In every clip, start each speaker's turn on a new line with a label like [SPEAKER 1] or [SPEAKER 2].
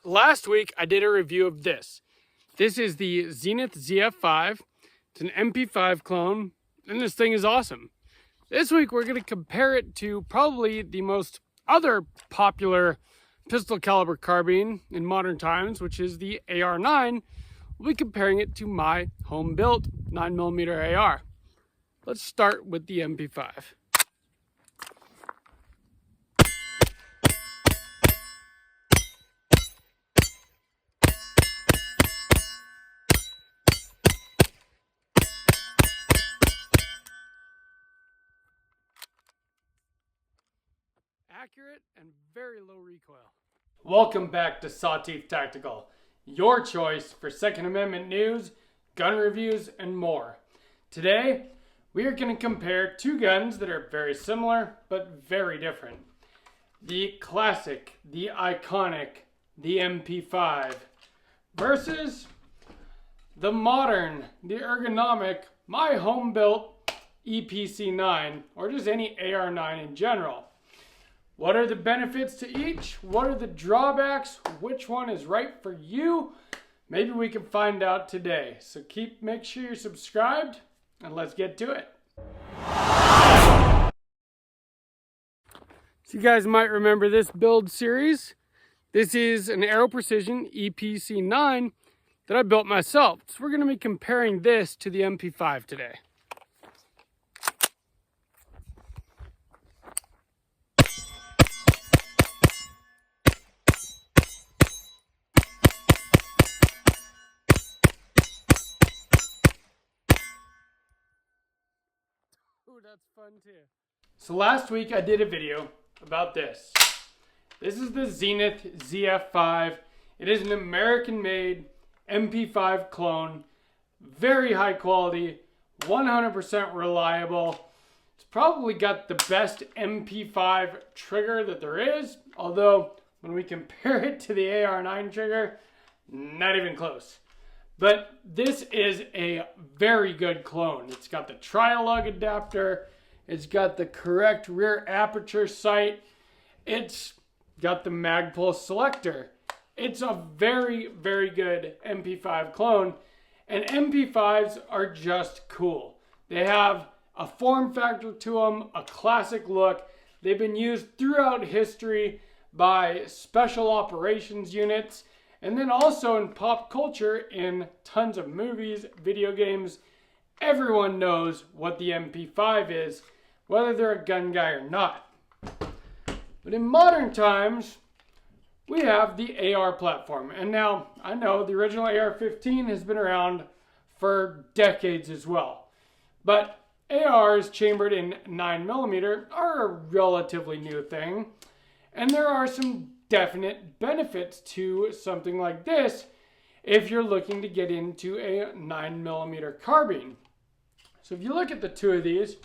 [SPEAKER 1] Last week I did a review of this. This is the Zenith ZF5. It's an MP5 clone, and this thing is awesome. This week we're going to compare it to probably the most other popular pistol caliber carbine in modern times, which is the AR-9. We'll be comparing it to my home-built 9mm AR. Let's start with the MP5. Accurate and very low recoil. Welcome back to Sawteeth Tactical, your choice for Second Amendment news, gun reviews, and more. Today, we are going to compare two guns that are very similar but very different. The classic, the iconic, the MP5 versus the modern, the ergonomic, my home-built EPC9, or just any AR-9 in general. What are the benefits to each? What are the drawbacks? Which one is right for you? Maybe we can find out today. So make sure you're subscribed, and let's get to it. So you guys might remember this build series. This is an Aero Precision EPC9 that I built myself. So we're going to be comparing this to the MP5 today. Ooh, that's fun too. So last week I did a video about this. This is the Zenith ZF5. It is an American-made MP5 clone. Very high quality, 100% reliable. It's probably got the best MP5 trigger that there is. Although, when we compare it to the AR-9 trigger, not even close. But this is a very good clone. It's got the tri-lug adapter. It's got the correct rear aperture sight. It's got the Magpul selector. It's a very, very good MP5 clone. And MP5s are just cool. They have a form factor to them, a classic look. They've been used throughout history by special operations units. And then also in pop culture, in tons of movies, video games, everyone knows what the MP5 is, whether they're a gun guy or not. But in modern times, we have the AR platform. And now, I know the original AR-15 has been around for decades as well. But ARs chambered in 9mm are a relatively new thing. And there are some definite benefits to something like this if you're looking to get into a 9mm carbine. So if you look at the two of these,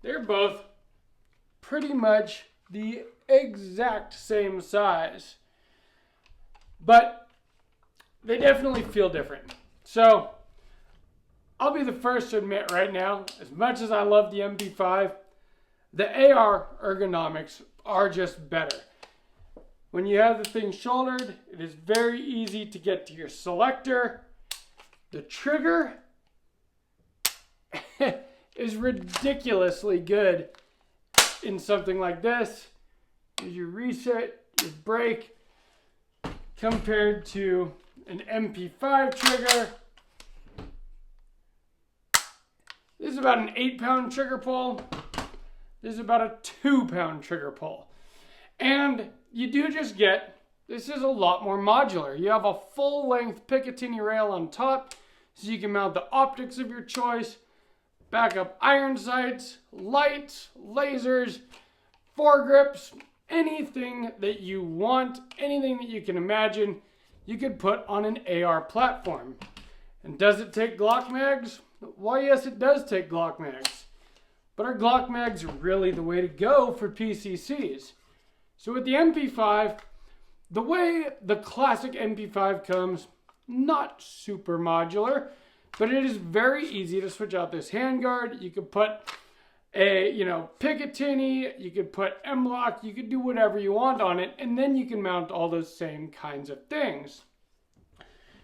[SPEAKER 1] they're both pretty much the exact same size, but they definitely feel different. So I'll be the first to admit right now, as much as I love the MP5, the AR ergonomics are just better. When you have the thing shouldered, it is very easy to get to your selector. The trigger is ridiculously good in something like this. As you reset your brake compared to an MP5 trigger. This is about an 8-pound trigger pull. This is about a 2-pound trigger pull. And you do just get, this is a lot more modular. You have a full-length Picatinny rail on top, so you can mount the optics of your choice, backup iron sights, lights, lasers, foregrips, anything that you want, anything that you can imagine, you could put on an AR platform. And does it take Glock mags? Why, yes, it does take Glock mags. But are Glock mags really the way to go for PCCs? So with the MP5, the way the classic MP5 comes, not super modular, but it is very easy to switch out this handguard. You can put a, Picatinny, you could put M-Lock, you could do whatever you want on it, and then you can mount all those same kinds of things.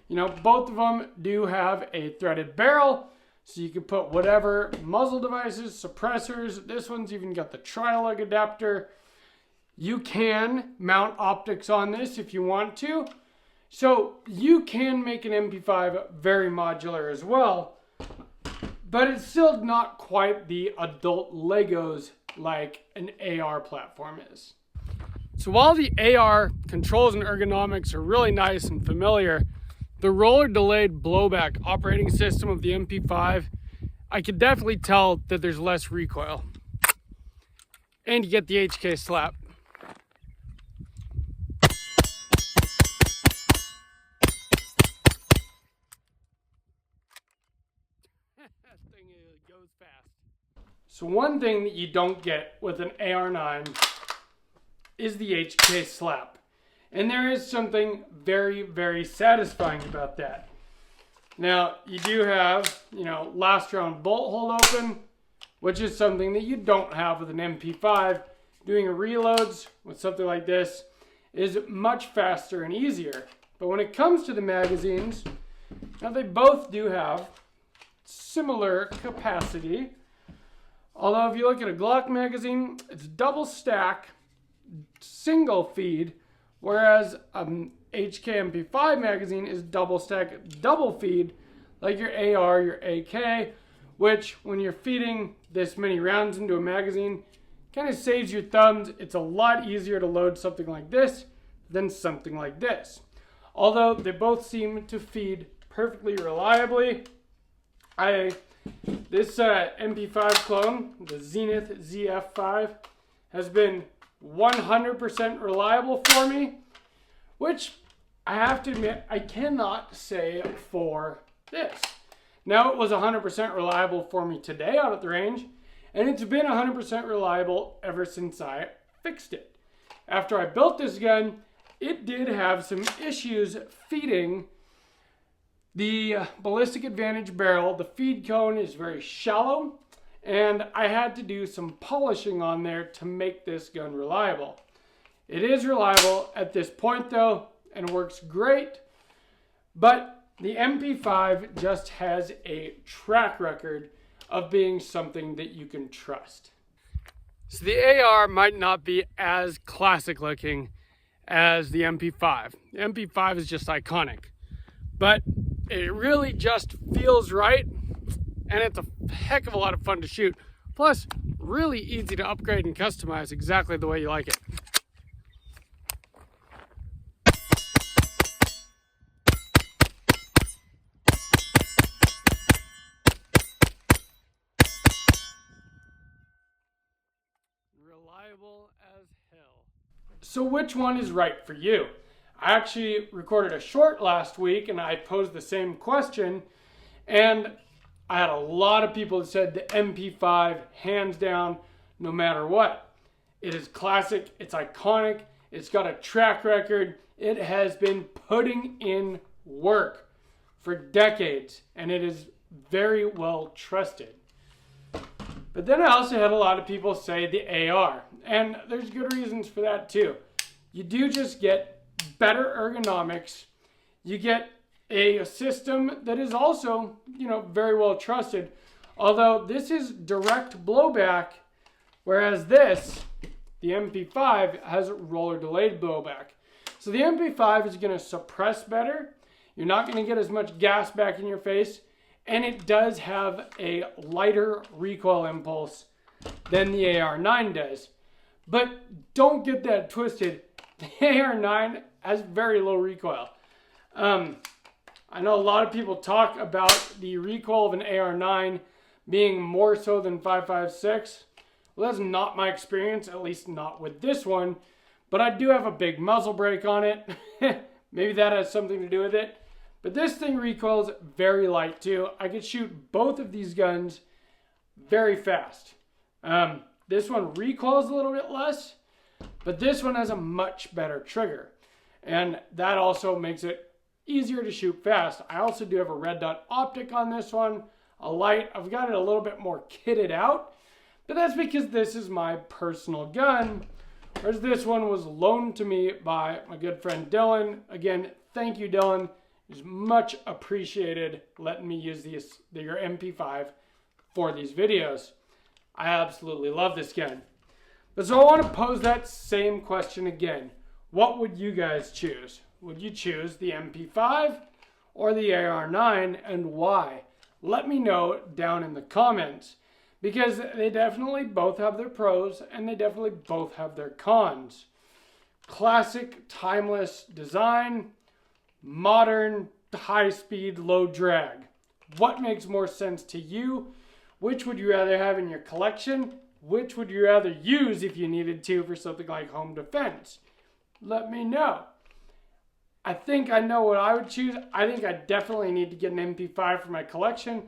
[SPEAKER 1] Both of them do have a threaded barrel, so you can put whatever muzzle devices, suppressors. This one's even got the tri-lug adapter. You can mount optics on this if you want to. So you can make an MP5 very modular as well, but it's still not quite the adult Legos like an AR platform is. So while the AR controls and ergonomics are really nice and familiar, the roller delayed blowback operating system of the MP5, I can definitely tell that there's less recoil. And you get the HK slap. That thing goes fast. So one thing that you don't get with an AR-9 is the HK slap. And there is something very, very satisfying about that. Now, you do have, last round bolt hold open, which is something that you don't have with an MP5. Doing reloads with something like this is much faster and easier. But when it comes to the magazines, now they both do have similar capacity. Although if you look at a Glock magazine, it's double stack, single feed, whereas HK MP5 magazine is double stack, double feed, like your AR, your AK, which when you're feeding this many rounds into a magazine, kind of saves your thumbs. It's a lot easier to load something like this than something like this. Although they both seem to feed perfectly reliably. This MP5 clone, the Zenith ZF5, has been 100% reliable for me, which I have to admit I cannot say for this. Now, it was 100% reliable for me today out at the range, and it's been 100% reliable ever since I fixed it. After I built this gun, it did have some issues feeding the ballistic advantage barrel. The feed cone is very shallow, and I had to do some polishing on there to make this gun reliable. It is reliable at this point though, and works great, but the MP5 just has a track record of being something that you can trust. So the AR might not be as classic looking as the MP5. The MP5 is just iconic, but it really just feels right, and it's a heck of a lot of fun to shoot. Plus, really easy to upgrade and customize exactly the way you like it. Reliable as hell. So which one is right for you? I actually recorded a short last week and I posed the same question, and I had a lot of people that said the MP5, hands down, no matter what. It is classic, it's iconic, it's got a track record, it has been putting in work for decades, and it is very well trusted. But then I also had a lot of people say the AR, and there's good reasons for that too. You do just get better ergonomics, you get a system that is also, very well trusted. Although this is direct blowback, whereas this, the MP5, has roller delayed blowback. So the MP5 is going to suppress better. You're not going to get as much gas back in your face, and it does have a lighter recoil impulse than the AR-9 does. But don't get that twisted. The AR-9 has very low recoil. I know a lot of people talk about the recoil of an AR-9 being more so than 5.56. Well, that's not my experience, at least not with this one. But I do have a big muzzle brake on it. Maybe that has something to do with it. But this thing recoils very light too. I could shoot both of these guns very fast. This one recoils a little bit less, but this one has a much better trigger. And that also makes it easier to shoot fast. I also do have a red dot optic on this one, a light. I've got it a little bit more kitted out, But that's because this is my personal gun, whereas this one was loaned to me by my good friend Dylan. Again, thank you, Dylan. It's much appreciated letting me use your MP5 for these videos. I absolutely love this gun. But so I want to pose that same question again. What would you guys choose? Would you choose the MP5 or the AR-9, and why? Let me know down in the comments, because they definitely both have their pros and they definitely both have their cons. Classic, timeless design, modern, high speed, low drag. What makes more sense to you? Which would you rather have in your collection? Which would you rather use if you needed to for something like home defense? Let me know. I think I know what I would choose. I think I definitely need to get an MP5 for my collection,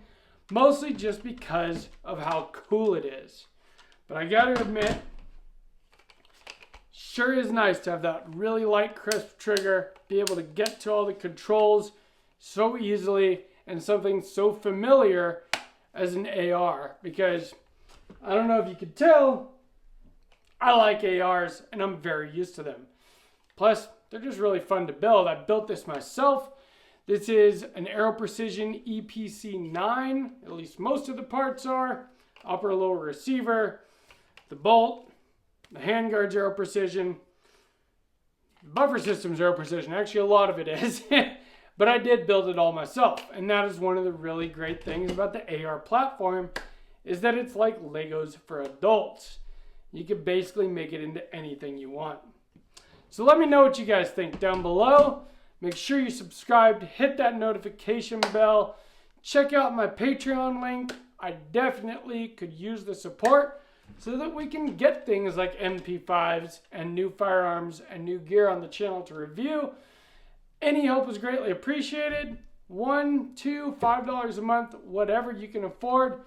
[SPEAKER 1] mostly just because of how cool it is. But I gotta admit, sure is nice to have that really light, crisp trigger, be able to get to all the controls so easily, and something so familiar as an AR, because I don't know if you could tell, I like ARs and I'm very used to them. Plus, they're just really fun to build. I built this myself. This is an Aero Precision EPC-9, at least most of the parts are. Upper lower receiver, the bolt, the handguard's Aero Precision, the buffer system's Aero Precision. Actually, a lot of it is. But I did build it all myself. And that is one of the really great things about the AR platform, is that it's like Legos for adults. You can basically make it into anything you want. So let me know what you guys think down below. Make sure you subscribe, hit that notification bell. Check out my Patreon link. I definitely could use the support so that we can get things like MP5s and new firearms and new gear on the channel to review. Any help is greatly appreciated. $1, $2, $5 a month, whatever you can afford.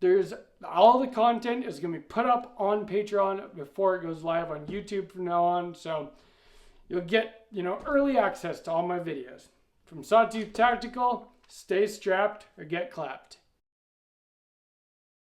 [SPEAKER 1] There's all the content is going to be put up on Patreon before it goes live on YouTube from now on. So you'll get, early access to all my videos. From Sawtooth Tactical, stay strapped or get clapped.